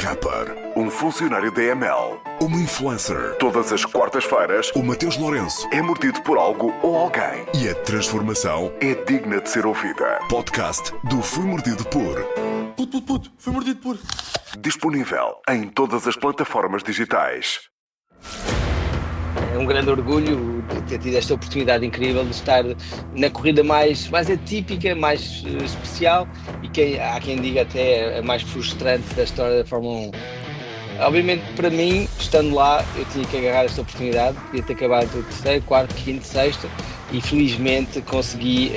rapper, um funcionário da ML, uma influencer. Todas as quartas-feiras, o Mateus Lourenço é mordido por algo ou alguém. E a transformação é digna de ser ouvida. Podcast do Fui Mordido por... Fui mordido por... Disponível em todas as plataformas digitais. É um grande orgulho de ter tido esta oportunidade incrível de estar na corrida mais atípica, mais especial e há quem diga até a mais frustrante da história da Fórmula 1. Obviamente, para mim, estando lá, eu tinha que agarrar esta oportunidade, podia ter acabado o terceiro, quarto, quinto, sexto e felizmente consegui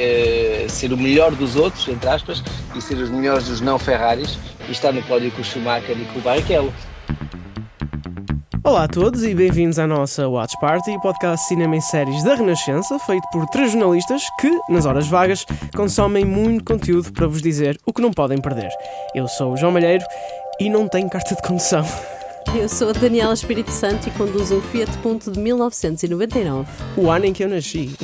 ser o melhor dos outros, entre aspas, e ser os melhores dos não Ferraris e estar no pódio com o Schumacher e com o Barrichello. Olá a todos e bem-vindos à nossa Watch Party, podcast de cinema e séries da Renascença, feito por 3 jornalistas que, nas horas vagas, consomem muito conteúdo para vos dizer o que não podem perder. Eu sou o João Malheiro e não tenho carta de condução. Eu sou a Daniela Espírito Santo e conduzo um Fiat Punto de 1999. O ano em que eu nasci.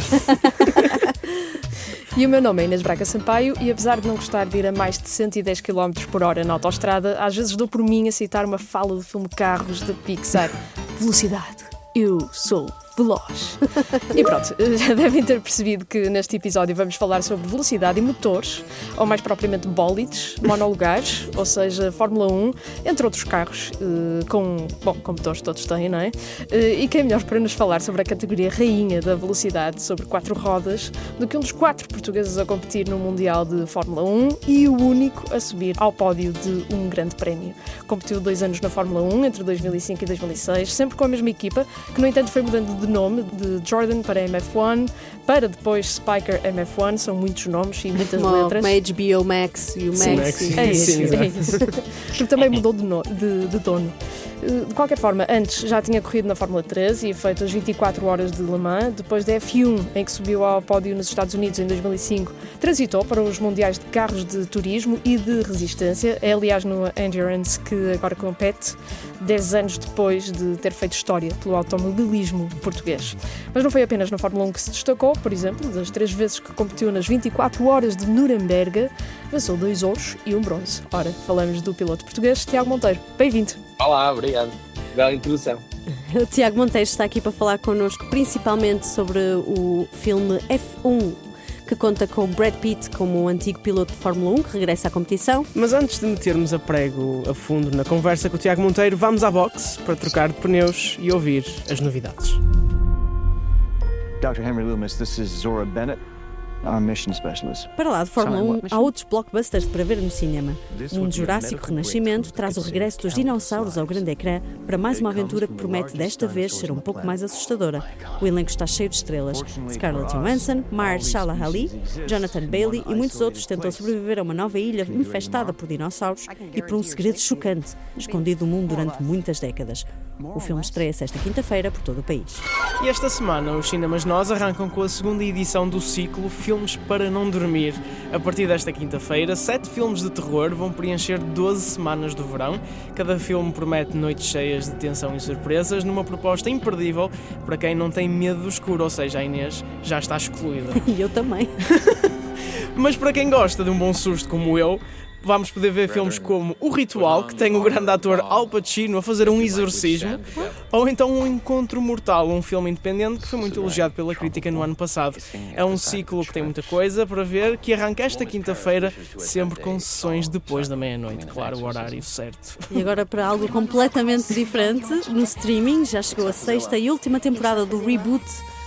E o meu nome é Inês Braga Sampaio e apesar de não gostar de ir a mais de 110 km por hora na autoestrada, às vezes dou por mim a citar uma fala do filme Carros da Pixar. Velocidade. Eu sou veloz. E pronto, já devem ter percebido que neste episódio vamos falar sobre velocidade e motores, ou mais propriamente bólides, monolugares, ou seja, Fórmula 1, entre outros carros, com motores todos têm, não é? E quem é melhor para nos falar sobre a categoria rainha da velocidade sobre 4 rodas do que um dos 4 portugueses a competir no Mundial de Fórmula 1 e o único a subir ao pódio de um grande prémio. Competiu 2 anos na Fórmula 1, entre 2005 e 2006, sempre com a mesma equipa, que no entanto foi mudando de nome, de Jordan para MF1, para depois Spiker MF1, são muitos nomes e muitas letras. Como a HBO Max e o Max. É isso. Porque também mudou de dono. De qualquer forma, antes já tinha corrido na Fórmula 3 e feito as 24 horas de Le Mans, depois da F1, em que subiu ao pódio nos Estados Unidos em 2005, transitou para os mundiais de carros de turismo e de resistência. É aliás no Endurance que agora compete, 10 anos depois de ter feito história pelo automobilismo português. Mas não foi apenas na Fórmula 1 que se destacou, por exemplo, das 3 vezes que competiu nas 24 horas de Nuremberg, venceu 2 ouros e 1 bronze. Ora, falamos do piloto português Tiago Monteiro. Bem-vindo! Olá, obrigado. Bela introdução. O Tiago Monteiro está aqui para falar connosco principalmente sobre o filme F1, que conta com Brad Pitt como o antigo piloto de Fórmula 1 que regressa à competição. Mas antes de metermos a prego a fundo na conversa com o Tiago Monteiro, vamos à boxe para trocar de pneus e ouvir as novidades. Dr. Henry Loomis, this is Zora Bennett, our mission specialist. Para lá de Fórmula 1, há outros blockbusters para ver no cinema. Um Jurássico Renascimento traz o regresso dos dinossauros ao grande ecrã para mais uma aventura que promete desta vez ser um pouco mais assustadora. O elenco está cheio de estrelas. Scarlett Johansson, Mahershala Ali, Jonathan Bailey e muitos outros tentam sobreviver a uma nova ilha infestada por dinossauros e por um segredo chocante, escondido do mundo durante muitas décadas. O filme estreia-se esta quinta-feira por todo o país. E esta semana os Cinemas Nós arrancam com a segunda edição do ciclo Filmes para não dormir. A partir desta quinta-feira, 7 filmes de terror vão preencher 12 semanas do verão. Cada filme promete noites cheias de tensão e surpresas, numa proposta imperdível para quem não tem medo do escuro, ou seja, a Inês já está excluída. E eu também. Mas para quem gosta de um bom susto como eu, vamos poder ver filmes como O Ritual, que tem o grande ator Al Pacino a fazer um exorcismo, ou então Um Encontro Mortal, um filme independente que foi muito elogiado pela crítica no ano passado. É um ciclo que tem muita coisa para ver, que arranca esta quinta-feira, sempre com sessões depois da meia-noite, claro, o horário certo. E agora para algo completamente diferente, no streaming já chegou a 6ª e última temporada do reboot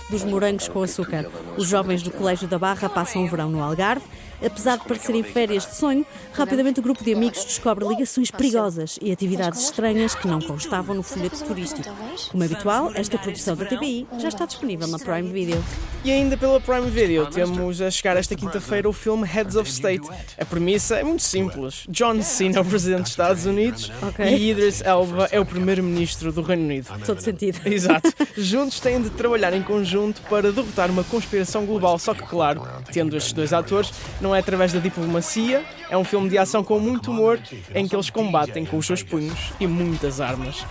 dos Morangos com Açúcar. Os jovens do Colégio da Barra passam o verão no Algarve. Apesar de parecerem férias de sonho, rapidamente o grupo de amigos descobre ligações perigosas e atividades estranhas que não constavam no folheto turístico. Como é habitual, esta produção da TVI já está disponível na Prime Video. E ainda pela Prime Video temos a chegar esta quinta-feira o filme Heads of State. A premissa é muito simples. John Cena é o presidente dos Estados Unidos e Idris Elba é o primeiro-ministro do Reino Unido. Todo sentido. Exato. Juntos têm de trabalhar em conjunto para derrotar uma conspiração global, só que claro, tendo estes 2 atores, não é através da diplomacia, é um filme de ação com muito humor, em que eles combatem com os seus punhos e muitas armas.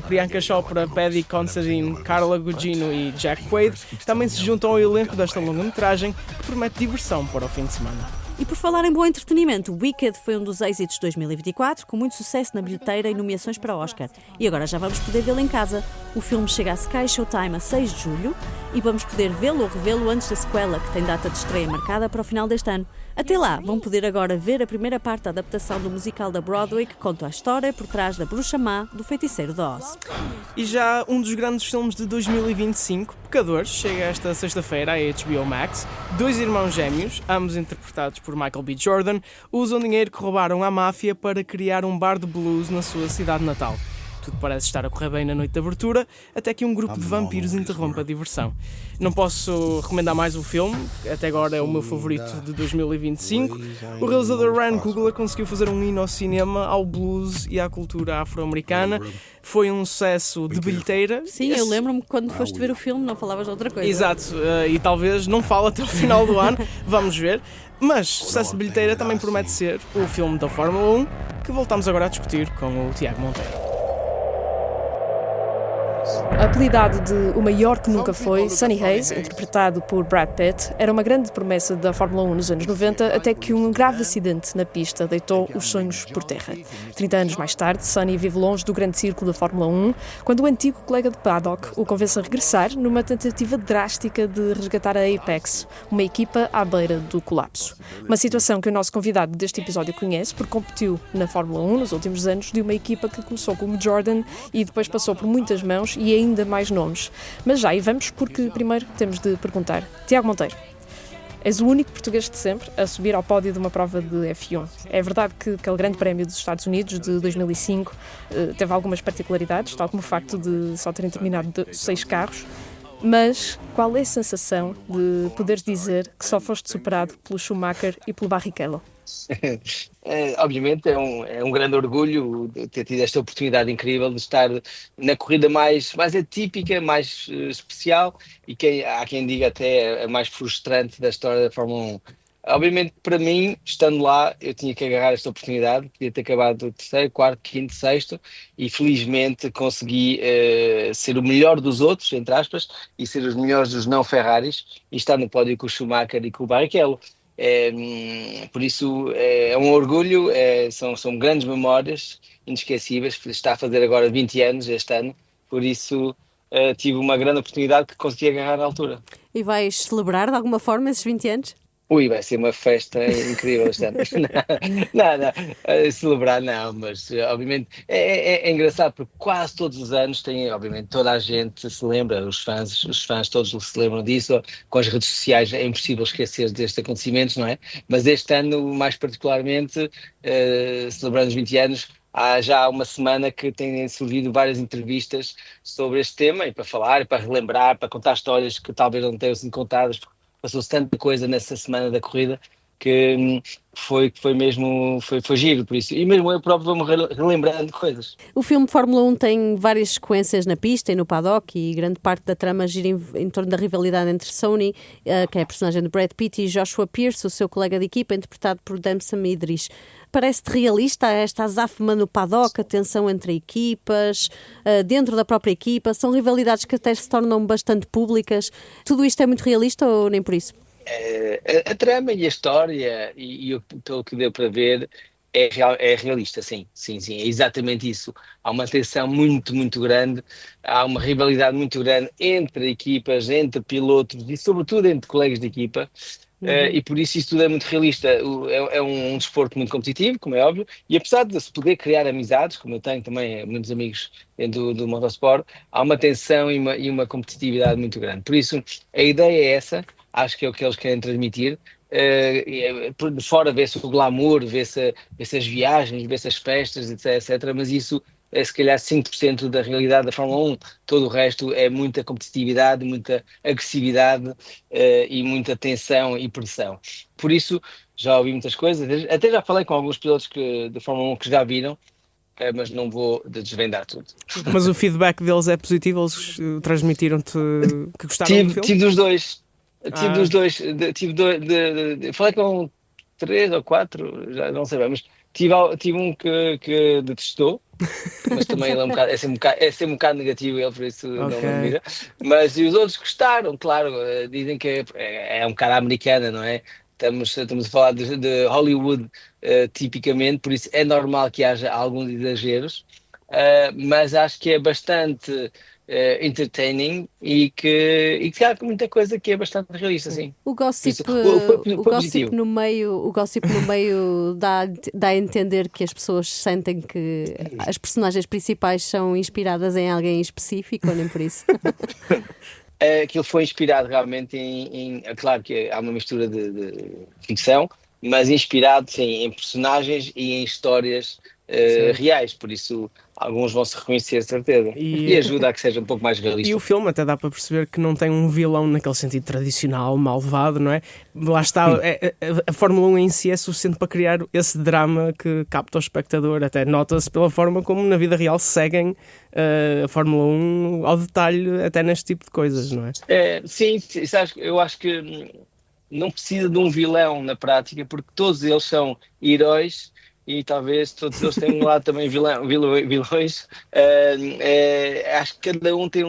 Priyanka Chopra, Paddy Considine, Carla Gugino e Jack Quaid também se juntam ao elenco desta longa-metragem, que promete diversão para o fim de semana. E por falar em bom entretenimento, Wicked foi um dos êxitos de 2024, com muito sucesso na bilheteira e nomeações para Oscar. E agora já vamos poder vê-lo em casa. O filme chega à Sky Showtime a 6 de julho e vamos poder vê-lo ou revê-lo antes da sequela, que tem data de estreia marcada para o final deste ano. Até lá, vão poder agora ver a primeira parte da adaptação do musical da Broadway, que conta a história por trás da bruxa má do feiticeiro de Oz. E já um dos grandes filmes de 2025, Pecadores, chega esta sexta-feira à HBO Max. Dois irmãos gêmeos, ambos interpretados por Michael B. Jordan, usam dinheiro que roubaram à máfia para criar um bar de blues na sua cidade natal. Tudo parece estar a correr bem na noite de abertura, até que um grupo de vampiros interrompe a diversão. Não posso recomendar mais o filme, até agora é o meu favorito de 2025. O realizador Ryan Coogler conseguiu fazer um hino ao cinema, ao blues e à cultura afro-americana. Foi um sucesso de bilheteira. Sim, eu lembro-me que quando foste ver o filme não falavas de outra coisa. Exato, e talvez não fale até o final do ano, vamos ver. Mas sucesso de bilheteira também promete ser o filme da Fórmula 1, que voltamos agora a discutir com o Tiago Monteiro. Apelidado de O Maior Que Nunca Foi, Sonny Hayes, interpretado por Brad Pitt, era uma grande promessa da Fórmula 1 nos anos 90, até que um grave acidente na pista deitou os sonhos por terra. 30 anos mais tarde, Sonny vive longe do grande círculo da Fórmula 1, quando o antigo colega de paddock o convence a regressar numa tentativa drástica de resgatar a Apex, uma equipa à beira do colapso. Uma situação que o nosso convidado deste episódio conhece, porque competiu na Fórmula 1 nos últimos anos de uma equipa que começou como Jordan e depois passou por muitas mãos e ainda mais nomes. Mas já, e vamos porque primeiro temos de perguntar. Tiago Monteiro, és o único português de sempre a subir ao pódio de uma prova de F1. É verdade que aquele grande prémio dos Estados Unidos de 2005 teve algumas particularidades, tal como o facto de só terem terminado 6 carros, mas qual é a sensação de poderes dizer que só foste superado pelo Schumacher e pelo Barrichello? Obviamente é um grande orgulho ter tido esta oportunidade incrível de estar na corrida mais atípica, mais especial e há quem diga até a mais frustrante da história da Fórmula 1. Obviamente, para mim, estando lá, eu tinha que agarrar esta oportunidade, podia ter acabado o terceiro, quarto, quinto, sexto, e felizmente consegui ser o melhor dos outros, entre aspas, e ser os melhores dos não Ferraris, e estar no pódio com o Schumacher e com o Barrichello. Por isso é um orgulho, são grandes memórias inesquecíveis. Está a fazer agora 20 anos este ano, por isso tive uma grande oportunidade que consegui agarrar na altura. E vais celebrar de alguma forma esses 20 anos? Ui, vai ser uma festa incrível este ano. Não, celebrar não, mas obviamente é engraçado porque quase todos os anos obviamente toda a gente se lembra, os fãs todos se lembram disso, com as redes sociais é impossível esquecer destes acontecimentos, não é? Mas este ano, mais particularmente, celebrando os 20 anos, há já uma semana que têm surgido várias entrevistas sobre este tema e para falar, para relembrar, para contar histórias que talvez não tenham sido contadas. Passou-se tanta coisa nessa semana da corrida que foi giro, por isso. E mesmo eu próprio vou-me relembrando coisas. O filme Fórmula 1 tem várias sequências na pista e no paddock e grande parte da trama gira em torno da rivalidade entre Sonny, que é a personagem de Brad Pitt, e Joshua Pierce, o seu colega de equipa, interpretado por Damson Idris. Parece-te realista esta azáfama no paddock, a tensão entre equipas, dentro da própria equipa? São rivalidades que até se tornam bastante públicas. Tudo isto é muito realista ou nem por isso? A trama e a história, e pelo que deu para ver, é realista, sim, é exatamente isso. Há uma tensão muito, muito grande, há uma rivalidade muito grande entre equipas, entre pilotos e sobretudo entre colegas de equipa. E por isso tudo é muito realista. É um desporto muito competitivo, como é óbvio, e apesar de se poder criar amizades, como eu tenho também muitos amigos dentro do motorsport, há uma tensão e uma competitividade muito grande. Por isso a ideia é essa, acho que é o que eles querem transmitir. De fora vê-se o glamour, vê-se as viagens, vê-se as festas, etc. Mas isso é se calhar 5% da realidade da Fórmula 1. Todo o resto é muita competitividade, muita agressividade e muita tensão e pressão. Por isso já ouvi muitas coisas, até já falei com alguns pilotos da Fórmula 1 que já viram, mas não vou desvendar tudo. Mas o feedback deles é positivo? Eles transmitiram-te que gostaram do filme? Tive dos dois. Falei com 3 ou 4, já não sei bem, mas tive um que detestou, mas também ele é sempre um bocado negativo, ele por isso não me mira. Mas e os outros gostaram, claro, dizem que é um bocado americana, não é? estamos a falar de Hollywood tipicamente, por isso é normal que haja alguns exageros, mas acho que é bastante entertaining e que há muita coisa que é bastante realista, sim. O gossip, Foi o gossip positivo. no meio dá a entender que as pessoas sentem que as personagens principais são inspiradas em alguém específico, ou nem por isso? Aquilo foi inspirado realmente claro que há uma mistura de ficção, mas inspirado sim, em personagens e em histórias reais, por isso alguns vão se reconhecer, de certeza. E ajuda a que seja um pouco mais realista. E o filme até dá para perceber que não tem um vilão naquele sentido tradicional, malvado, não é? Lá está, a Fórmula 1 em si é suficiente para criar esse drama que capta o espectador. Até nota-se pela forma como na vida real seguem a Fórmula 1 ao detalhe, até neste tipo de coisas, não é? Sim, sabes, eu acho que não precisa de um vilão na prática, porque todos eles são heróis e talvez todos eles tenham um lado também vilões. Acho que cada um tem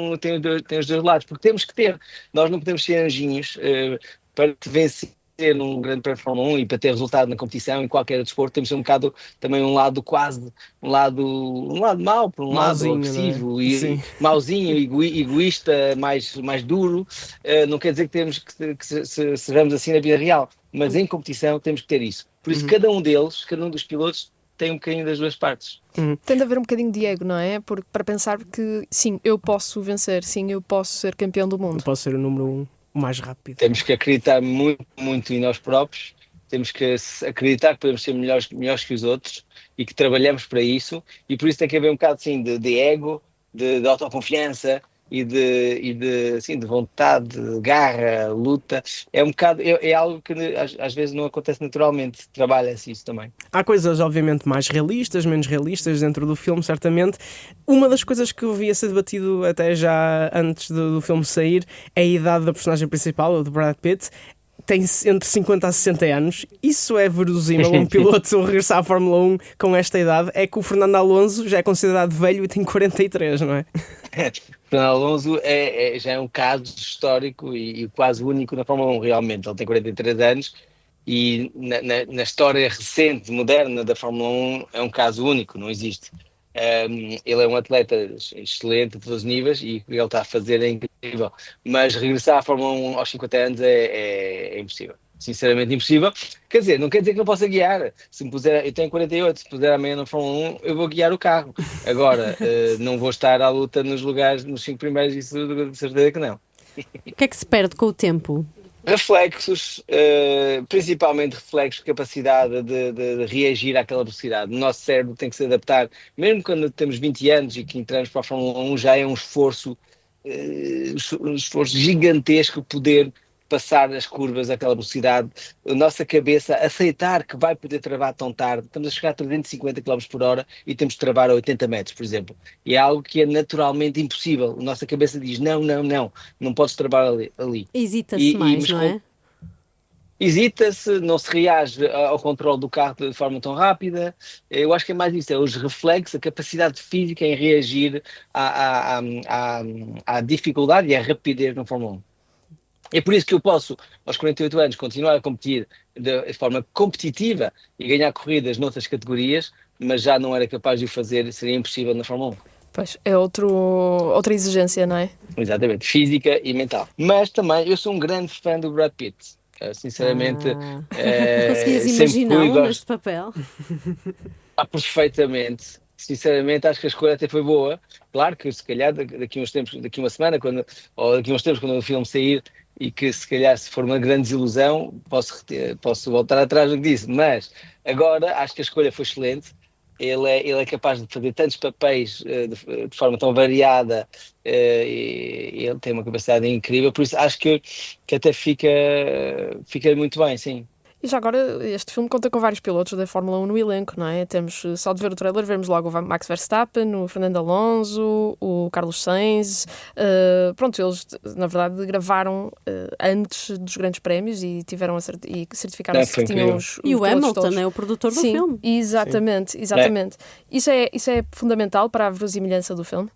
os dois lados, porque temos que ter, nós não podemos ser anjinhos para vencer num grande prémio de Fórmula 1 e para ter resultado na competição em qualquer desporto. Temos um bocado também um lado mau, por um Mauzinho, lado agressivo, não é? Sim. mauzinho, egoísta, mais duro. Não quer dizer que sejamos assim na vida real, mas em competição temos que ter isso. Por isso cada um dos pilotos tem um bocadinho das duas partes. Tem de haver um bocadinho de ego, não é? Para pensar que sim, eu posso vencer, sim, eu posso ser campeão do mundo. Eu posso ser o número 1 o mais rápido. Temos que acreditar muito, muito em nós próprios, temos que acreditar que podemos ser melhores que os outros e que trabalhamos para isso, e por isso tem que haver um bocado assim, de ego, de autoconfiança e de vontade, de garra, luta. É um bocado, é algo que às vezes não acontece naturalmente, trabalha-se isso também. Há coisas obviamente mais realistas, menos realistas dentro do filme, certamente. Uma das coisas que eu vi a ser debatido até já antes do filme sair é a idade da personagem principal, o de Brad Pitt. Tem entre 50 a 60 anos. Isso é verosímil, um piloto regressar à Fórmula 1 com esta idade. É que o Fernando Alonso já é considerado velho e tem 43, não é? Fernando Alonso já é um caso histórico e quase único na Fórmula 1, realmente. Ele tem 43 anos e na história recente, moderna da Fórmula 1 é um caso único, não existe. Ele é um atleta excelente a todos os níveis e o que ele está a fazer é incrível, mas regressar à Fórmula 1 aos 50 anos é impossível, sinceramente impossível. Quer dizer, não quer dizer que não possa guiar. Se me puser, eu tenho 48, se puser amanhã na Fórmula 1 eu vou guiar o carro. Agora, não vou estar à luta nos lugares, nos 5 primeiros, isso de certeza que não. O que é que se perde com o tempo? Reflexos, principalmente reflexos, capacidade de reagir àquela velocidade. O nosso cérebro tem que se adaptar, mesmo quando temos 20 anos e que entramos para a Fórmula 1, já é um esforço gigantesco poder passar as curvas àquela velocidade. A nossa cabeça aceitar que vai poder travar tão tarde. Estamos a chegar a 350 km por hora e temos de travar a 80 metros, por exemplo. E é algo que é naturalmente impossível. A nossa cabeça diz não podes travar ali. Hesita-se mais, não é? Hesita-se, não se reage ao controle do carro de forma tão rápida. Eu acho que é mais isso, é os reflexos, a capacidade física em reagir à dificuldade e à rapidez na Fórmula 1. É por isso que eu posso, aos 48 anos, continuar a competir de forma competitiva e ganhar corridas noutras categorias, mas já não era capaz de o fazer, seria impossível na Fórmula 1. Pois, é outra exigência, não é? Exatamente, física e mental. Mas também eu sou um grande fã do Brad Pitt. Sinceramente, conseguias imaginá-lo neste papel? Perfeitamente. Sinceramente, acho que a escolha até foi boa. Claro que se calhar daqui a uma semana, ou daqui a uns tempos, quando o filme sair, e que se calhar se for uma grande desilusão, posso voltar atrás do que disse. Mas agora acho que a escolha foi excelente. Ele é capaz de fazer tantos papéis de forma tão variada, e ele tem uma capacidade incrível, por isso acho que até fica muito bem, sim. E já agora, este filme conta com vários pilotos da Fórmula 1 no elenco, não é? Temos, só de ver o trailer, vemos logo o Max Verstappen, o Fernando Alonso, o Carlos Sainz. Pronto, eles, na verdade, gravaram antes dos grandes prémios e certificaram-se que tinham os E o Hamilton todos. é o produtor do Sim, filme. Exatamente. Isso é fundamental para a verosimilhança do filme?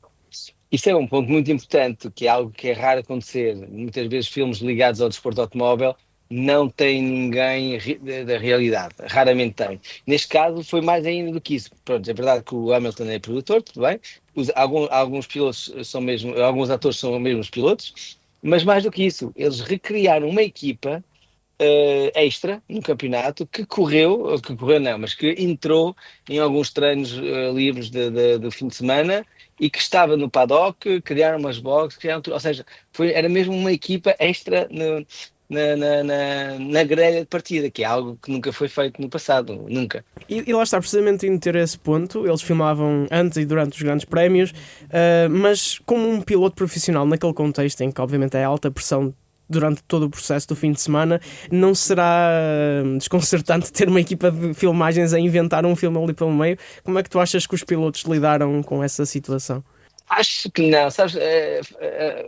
Isso é um ponto muito importante, que é algo que é raro acontecer. Muitas vezes filmes ligados ao desporto automóvel não tem ninguém da realidade, raramente tem. Neste caso foi mais ainda do que isso. Pronto, é verdade que o Hamilton é produtor, tudo bem, alguns pilotos são mesmo, alguns atores são mesmo os pilotos, mas mais do que isso, eles recriaram uma equipa extra no campeonato que correu não, mas que entrou em alguns treinos livres do fim de semana e que estava no paddock, criaram umas boxes, criaram tudo, ou seja, era mesmo uma equipa extra na grelha de partida, que é algo que nunca foi feito no passado, nunca. E lá está, precisamente em ter esse ponto, eles filmavam antes e durante os grandes prémios, mas como um piloto profissional naquele contexto em que obviamente é alta pressão durante todo o processo do fim de semana, não será desconcertante ter uma equipa de filmagens a inventar um filme ali pelo meio? Como é que tu achas que os pilotos lidaram com essa situação? Acho que não, sabes,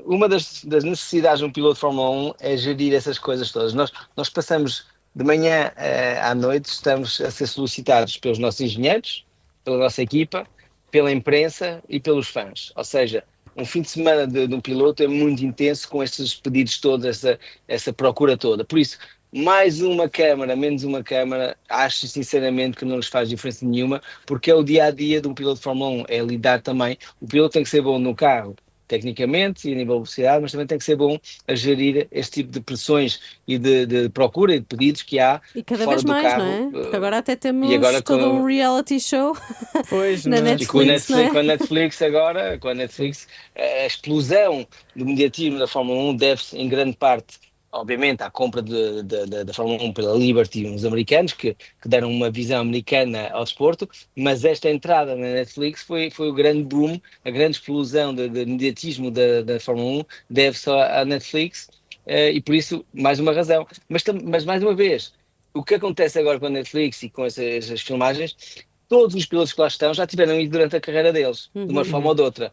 uma das necessidades de um piloto de Fórmula 1 é gerir essas coisas todas. Nós passamos de manhã à noite, estamos a ser solicitados pelos nossos engenheiros, pela nossa equipa, pela imprensa e pelos fãs, ou seja, um fim de semana de um piloto é muito intenso com esses pedidos todos, essa procura toda. Por isso, mais uma câmara, menos uma câmara, acho sinceramente que não lhes faz diferença nenhuma, porque é o dia-a-dia de um piloto de Fórmula 1, é lidar também. O piloto tem que ser bom no carro, tecnicamente, e a nível de velocidade, mas também tem que ser bom a gerir este tipo de pressões e de procura e de pedidos que há e cada fora vez do mais, carro. não é? Porque agora até temos todo um reality show na Netflix, não é? Com a Netflix agora, a explosão do mediatismo da Fórmula 1 deve-se em grande parte, obviamente, à compra da Fórmula 1 pela Liberty, uns americanos que deram uma visão americana ao desporto, mas esta entrada na Netflix foi o grande boom, a grande explosão de mediatismo da Fórmula 1 deve-se à Netflix, e por isso, mais uma razão. Mas mais uma vez, o que acontece agora com a Netflix e com essas filmagens, todos os pilotos que lá estão já tiveram ido durante a carreira deles, de uma forma ou de outra.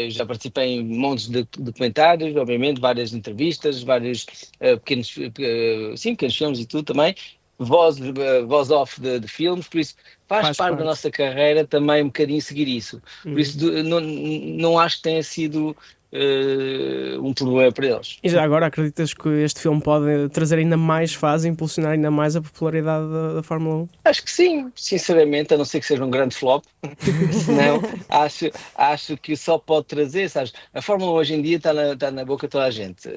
Já participei em montes de documentários, obviamente, várias entrevistas, vários pequenos filmes e tudo também, voz off de filmes, por isso faz parte da nossa carreira também um bocadinho seguir isso. Por isso não acho que tenha sido um problema para eles. E já agora acreditas que este filme pode trazer ainda mais fase, impulsionar ainda mais a popularidade da Fórmula 1? Acho que sim, sinceramente, a não ser que seja um grande flop. Não, acho que só pode trazer, sabes, a Fórmula 1 hoje em dia está na boca de toda a gente,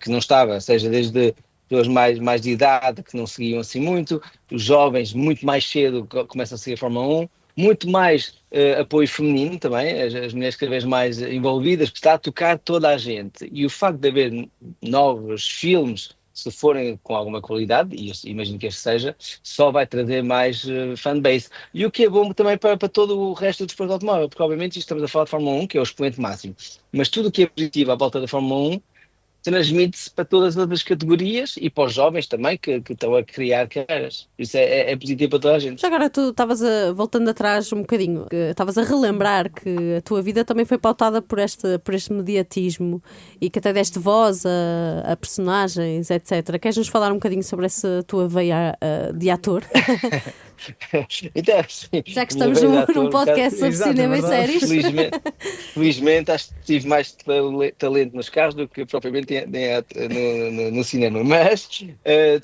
que não estava, seja desde pessoas mais de idade que não seguiam assim muito, os jovens muito mais cedo começam a seguir a Fórmula 1, muito mais apoio feminino também, as mulheres cada vez mais envolvidas, que está a tocar toda a gente. E o facto de haver novos filmes, se forem com alguma qualidade, e eu imagino que este seja, só vai trazer mais fanbase. E o que é bom também para todo o resto do desporto automóvel, porque obviamente estamos a falar de Fórmula 1, que é o expoente máximo, mas tudo o que é positivo à volta da Fórmula 1 transmite-se para todas as outras categorias e para os jovens também que estão a criar carreiras. Isso é positivo para toda a gente. Já agora tu estavas voltando atrás um bocadinho, estavas a relembrar que a tua vida também foi pautada por este mediatismo e que até deste voz a personagens, etc. Queres-nos falar um bocadinho sobre essa tua veia de ator? Então, sim, já que estamos num podcast sobre cinema e séries. Felizmente acho que tive mais talento nos carros do que propriamente no cinema, mas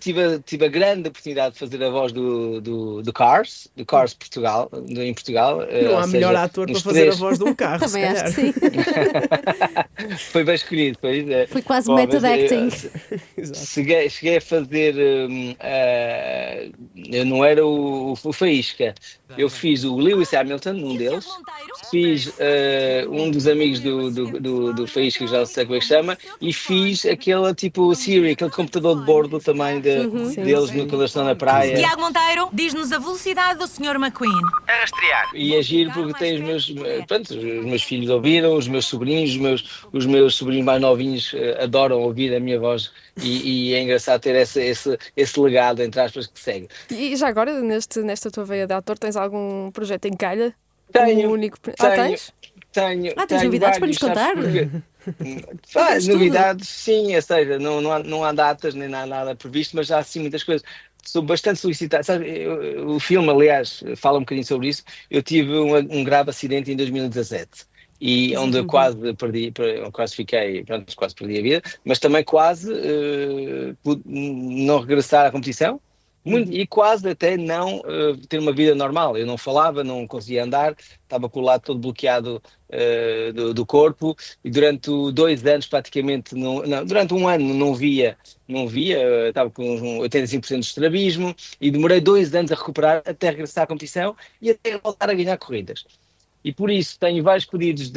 tive a grande oportunidade de fazer a voz do Cars Portugal, em Portugal. Não há melhor ator para fazer a voz de um carro. Também acho que sim. Foi bem escolhido. Foi quase method acting. Cheguei a fazer, eu não era o Faísca, eu fiz o Lewis Hamilton, um deles, fiz um dos amigos do Faísca, já não sei como é que chama, e fiz aquele tipo Siri, aquele computador de bordo também deles quando eles estão na praia. Tiago Monteiro, diz-nos a velocidade do Sr. McQueen. A rastrear. E é giro porque tem os meus filhos ouviram, os meus sobrinhos, os meus sobrinhos mais novinhos adoram ouvir a minha voz e é engraçado ter esse legado, entre aspas, que segue. E já agora, nesta tua veia de ator, tens algum projeto em calha? Tenho. Tens? Tenho. Tens novidades para nos contar? Novidades, sim, ou seja, não há datas nem nada previsto, mas já há sim muitas coisas. Sou bastante solicitado. Sabe, o filme, aliás, fala um bocadinho sobre isso. Eu tive um grave acidente em 2017 e onde eu quase fiquei, pronto, quase perdi a vida, mas também quase pude não regressar à competição. E quase até não ter uma vida normal. Eu não falava, não conseguia andar, estava com o lado todo bloqueado do corpo, e durante 2 anos praticamente, durante um ano não via, estava com 85% de estrabismo, e demorei 2 anos a recuperar até regressar à competição e até voltar a ganhar corridas. E por isso tenho vários pedidos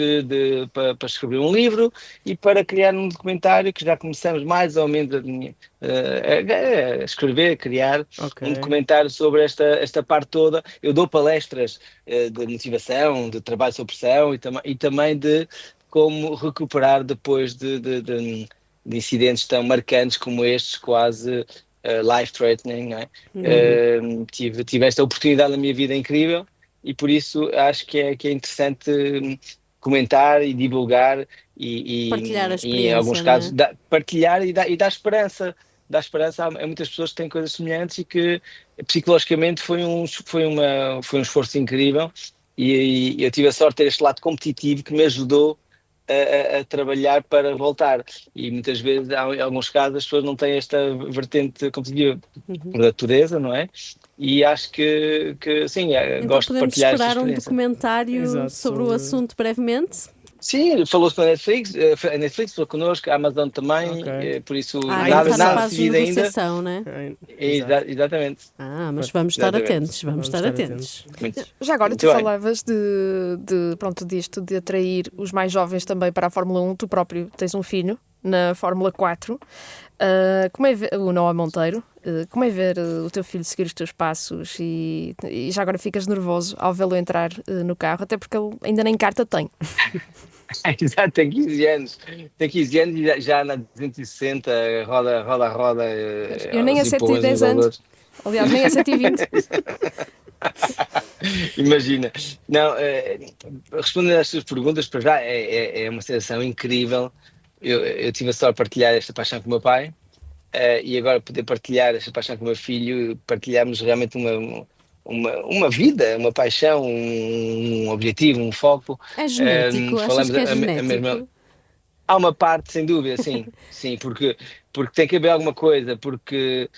para escrever um livro e para criar um documentário, que já começamos mais ou menos a escrever, a criar um documentário sobre esta parte toda. Eu dou palestras de motivação, de trabalho sob pressão e também de como recuperar depois de incidentes tão marcantes como estes, quase life-threatening, não é? Tive esta oportunidade na minha vida incrível. E por isso acho que é interessante comentar e divulgar e partilhar a experiência, em alguns casos partilhar e dar esperança. Dar esperança a muitas pessoas que têm coisas semelhantes e que psicologicamente foi um esforço incrível, e eu tive a sorte de ter este lado competitivo que me ajudou a trabalhar para voltar. E muitas vezes, em alguns casos, as pessoas não têm esta vertente competitiva por natureza, não é? E acho que sim, então gosto de partilhar esta experiência. Podemos esperar um documentário sobre o assunto brevemente? Sim, falou-se com a Netflix falou connosco, a Amazon também, por isso nada decidido ainda. Né? Exatamente. Mas vamos estar atentos, vamos estar atentos. Já agora, tu falavas disto, de atrair os mais jovens também para a Fórmula 1, tu próprio tens um filho na Fórmula 4, como é ver, o Noah Monteiro, como é ver o teu filho seguir os teus passos, e já agora ficas nervoso ao vê-lo entrar no carro, até porque ele ainda nem carta tem. Exato, tem 15 anos. Tem 15 anos e já na 260, roda. Eu nem a 110 anos. Aliás, nem a 120. Imagina. Não, respondendo às suas perguntas, para já é uma sensação incrível. Eu tive a sorte de partilhar esta paixão com o meu pai, e agora poder partilhar esta paixão com o meu filho, partilharmos realmente uma vida, uma paixão, um objetivo, um foco. É genético, achas que é genético? Há uma parte, sem dúvida, sim, porque tem que haver alguma coisa, porque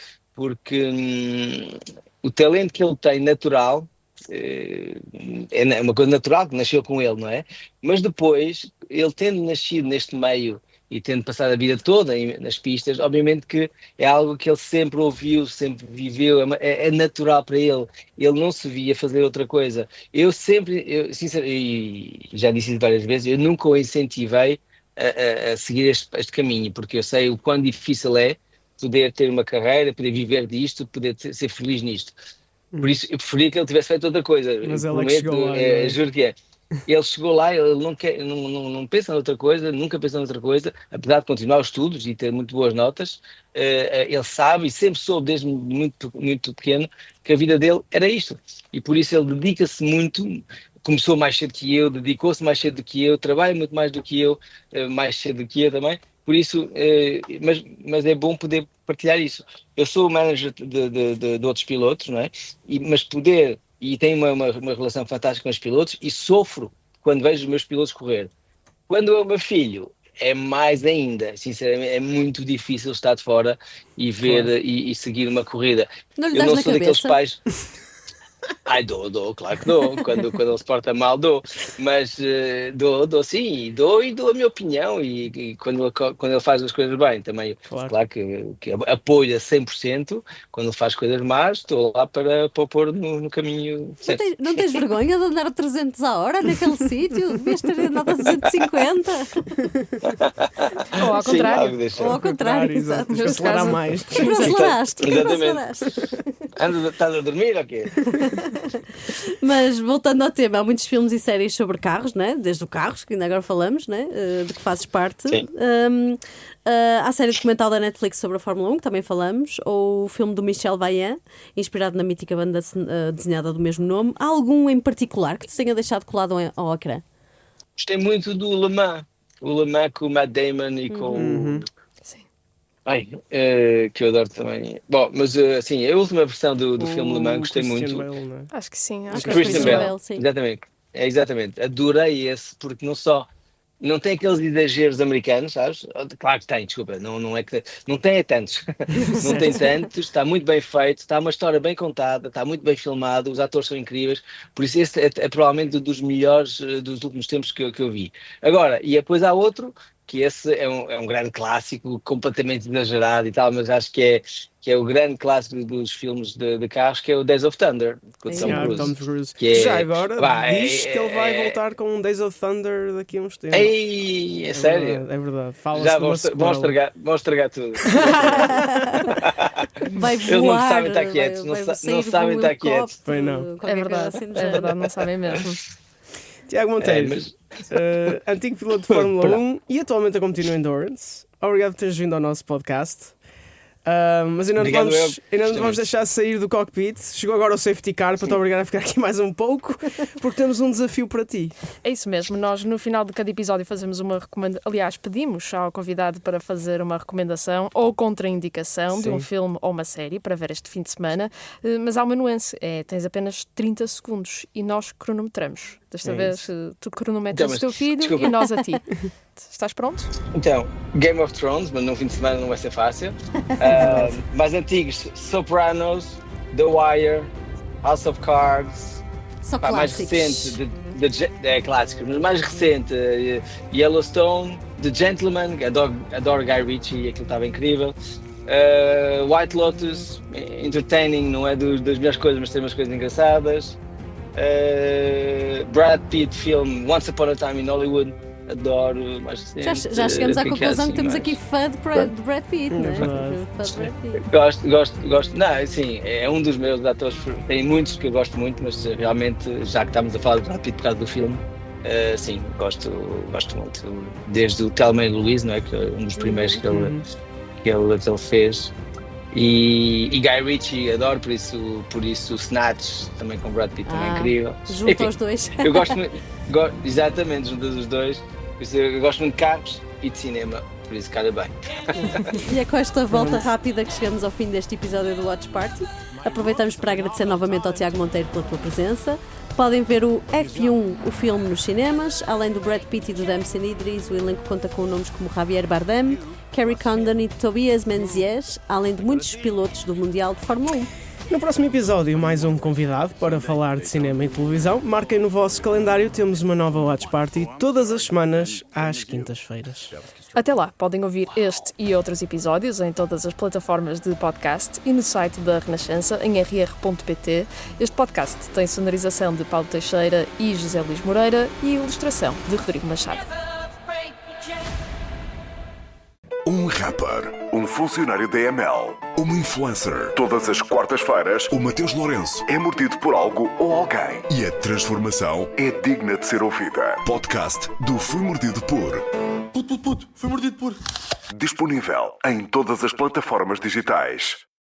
o talento que ele tem natural é uma coisa natural que nasceu com ele, não é? Mas depois, ele tendo nascido neste meio e tendo passado a vida toda nas pistas, obviamente que é algo que ele sempre ouviu, sempre viveu, é natural para ele. Ele não se via fazer outra coisa. Eu sinceramente, e já disse isso várias vezes, eu nunca o incentivei a seguir este caminho, porque eu sei o quão difícil é poder ter uma carreira, poder viver disto, poder ser feliz nisto. Por isso eu preferia que ele tivesse feito outra coisa. Mas ele é que chegou lá, juro que é. Ele chegou lá, ele não pensa noutra coisa, nunca pensa noutra coisa, apesar de continuar os estudos e ter muito boas notas. Ele sabe e sempre soube desde muito, muito pequeno que a vida dele era isto, e por isso ele dedica-se muito. Começou mais cedo que eu, dedicou-se mais cedo que eu, trabalha muito mais do que eu, mais cedo que eu também. Por isso, mas é bom poder partilhar isso. Eu sou o manager de outros pilotos, não é? E tenho uma relação fantástica com os pilotos, e sofro quando vejo os meus pilotos correr. Quando é o meu filho, é mais ainda. Sinceramente, é muito difícil estar de fora e ver e seguir uma corrida. Não lhe eu dás não na sou cabeça? daqueles pais... Dou, claro que dou. Quando ele se porta mal, dou. Mas dou sim, e dou a minha opinião. E quando ele faz as coisas bem, também, claro que apoio a 100%. Quando ele faz coisas más, estou lá para o pôr no caminho certo. Não tens vergonha de andar a 300 a hora naquele sítio? Devias ter andado a 250. Ou ao contrário. Ou ao contrário, exato. Acelerar mais. Porquê não aceleraste? Estás a dormir ou quê? Mas voltando ao tema, há muitos filmes e séries sobre carros, né? Desde o Carros, que ainda agora falamos, né? De que fazes parte. Há a série documental da Netflix sobre a Fórmula 1, que também falamos, ou o filme do Michel Vaillant, inspirado na mítica banda desenhada do mesmo nome. Há algum em particular que te tenha deixado colado ao ecrã? Gostei muito do Le Mans. O Le Mans com o Matt Damon e com... que eu adoro também. Bom, mas assim, a última versão do filme Le Mans gostei muito. Bale, acho que sim. Christian Bale, sim. exatamente. exatamente. Adorei esse, porque não tem aqueles exageros americanos, sabes? Claro que tem, desculpa, não é que não tem tantos, não tem tantos, está muito bem feito, está uma história bem contada, está muito bem filmado, os atores são incríveis, por isso esse é provavelmente um dos melhores dos últimos tempos que eu vi. Agora, e depois há outro, que esse é um grande clássico, completamente exagerado e tal, mas acho que é o grande clássico dos filmes de carros, que é o Days of Thunder, com o Tom Cruise. Já agora diz que ele vai voltar com um Days of Thunder daqui a uns tempos. É sério? É verdade. Fala-se Já vão estragar tudo. Vai Eles não voar, sabem estar quietos, não sabem estar quietos. Bem, não. É verdade, não sabem mesmo. Tiago Monteiro, antigo piloto de Fórmula 1 e atualmente a competir no Endurance. Obrigado por teres vindo ao nosso podcast. Mas ainda não te vamos deixar sair do cockpit. Chegou agora o safety car para te obrigar a ficar aqui mais um pouco, porque temos um desafio para ti. É isso mesmo, nós no final de cada episódio fazemos uma recomendação, aliás, pedimos ao convidado para fazer uma recomendação ou contraindicação de um filme ou uma série para ver este fim de semana, mas há uma nuance, tens apenas 30 segundos e nós cronometramos. Desta vez tu cronometras o teu filho e nós a ti. Estás pronto? Então, Game of Thrones, mas num fim de semana não vai ser fácil. Mais antigos, Sopranos, The Wire, House of Cards. Só Mais recente, clássicos, mas mais recente, Yellowstone, The Gentleman, adoro Guy Ritchie, aquilo estava incrível. White Lotus, entertaining, não é das melhores coisas, mas tem umas coisas engraçadas. Brad Pitt film Once Upon a Time in Hollywood, adoro, mais recente. Já chegamos à conclusão que temos aqui fã de Brad Pitt, não é? Gosto. Não, sim, é um dos meus atores. Tem muitos que eu gosto muito, mas realmente, já que estamos a falar de Brad Pitt por causa do filme, sim, gosto muito. Desde o Thelma e Louise, não é? Que é um dos primeiros que ele fez. E Guy Ritchie, adoro, por isso o Snatch, também com Brad Pitt, também é incrível. Junta os dois. Eu gosto muito, exatamente, juntas os dois. Por isso eu gosto muito de carros e de cinema, por isso calha bem. E é com esta volta rápida que chegamos ao fim deste episódio do Watch Party. Aproveitamos para agradecer novamente ao Tiago Monteiro pela tua presença. Podem ver o F1, o filme, nos cinemas. Além do Brad Pitt e do Damson Idris, o elenco conta com nomes como Javier Bardem, Carrie Condon e Tobias Menzies, além de muitos pilotos do Mundial de Fórmula 1. No próximo episódio, mais um convidado para falar de cinema e televisão. Marquem no vosso calendário, temos uma nova Watch Party todas as semanas, às quintas-feiras. Até lá, podem ouvir este e outros episódios em todas as plataformas de podcast e no site da Renascença, em rr.pt. Este podcast tem sonorização de Paulo Teixeira e José Luís Moreira e ilustração de Rodrigo Machado. Um rapper, um funcionário da EML, uma influencer. Todas as quartas-feiras, o Mateus Lourenço é mordido por algo ou alguém. E a transformação é digna de ser ouvida. Podcast do Fui Mordido por... Puto, fui mordido por... Disponível em todas as plataformas digitais.